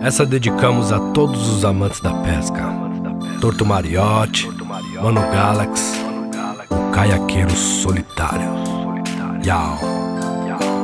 Essa dedicamos a todos os amantes da pesca: Torto Mariotti, Mano Galax, o caiaqueiro solitário. Yau.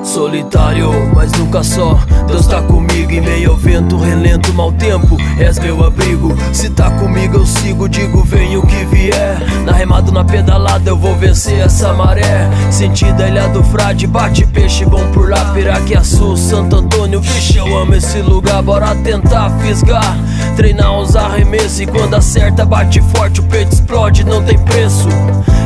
Solitário, mas nunca só. Deus tá comigo em meio ao vento, relento, mau tempo, és meu abrigo. Se tá comigo eu sigo, digo vem o que vier. Na remada, na pedalada eu vou vencer essa maré. Sentido a Ilha do Frade, bate peixe bom por lá, Piraquiaçu, Santo Antônio. Vixe, eu amo esse lugar, bora tentar fisgar. Treinar os arremessos e quando acerta bate forte, o peito explode, não tem preço.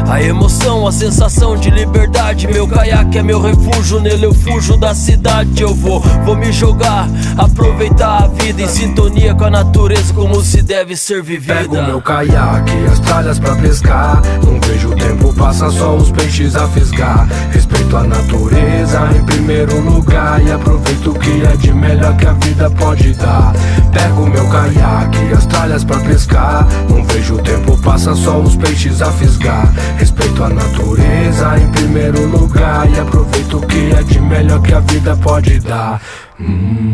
A emoção, a sensação de liberdade. Meu caiaque é meu refúgio, nele eu fujo da cidade. Eu vou me jogar, aproveitar a vida em sintonia com a natureza, como se deve ser vivida. Pego meu caiaque, as tralhas pra pescar. Não vejo o tempo passar, só os peixes a fisgar. Respeito a natureza em primeiro lugar e aproveito o que é de melhor que a vida pode dar. Pego meu caiaque, as tralhas pra pescar. Não vejo o tempo passar, só os peixes a fisgar. Respeito a natureza em primeiro lugar e aproveito o que é de melhor que a vida pode dar.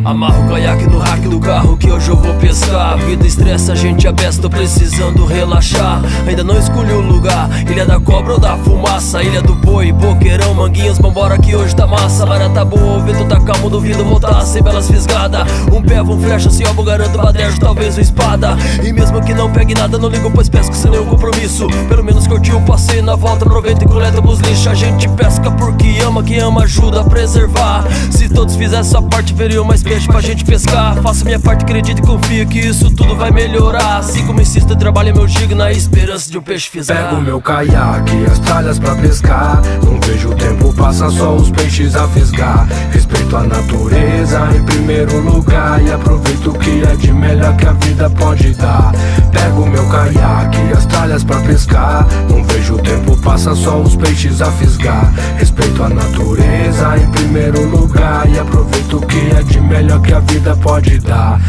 Amarro o caiaque no rack do carro que hoje eu vou pescar. A vida estressa, a gente é besta, tô precisando relaxar. Ainda não escolhi o lugar, Ilha da Cobra ou da Fumaça, Ilha do Boi, Boqueirão, Manguinhos, vambora que hoje tá massa. A maré tá boa, o vento tá calmo, duvido voltar sem belas fisgadas. Um pé, um flecha, se alvo garanto badejo, talvez uma espada. E mesmo que não pegue nada, não ligo pois pesco sem nenhum compromisso. Pelo menos curti o passeio, na volta aproveita e coleta os lixos. A gente pesca porque ama, quem ama ajuda a preservar. Se todos fizessem sua parte, veria mais peixe pra gente pescar. Faço minha parte, acredito e confio que isso tudo vai melhorar. Assim como insisto, eu trabalho meu gigo na esperança de um peixe fisgar. Pego meu caiaque, as tralhas pra pescar. Não vejo o tempo passar, só os peixes a fisgar. Respeito a natureza em primeiro lugar e aproveito o que é de melhor que a vida pode dar. Pego meu caiaque, as tralhas pra pescar. Não vejo o tempo passar, só os peixes a fisgar. Respeito a natureza em primeiro lugar e aproveito o que é de melhor que a vida pode dar.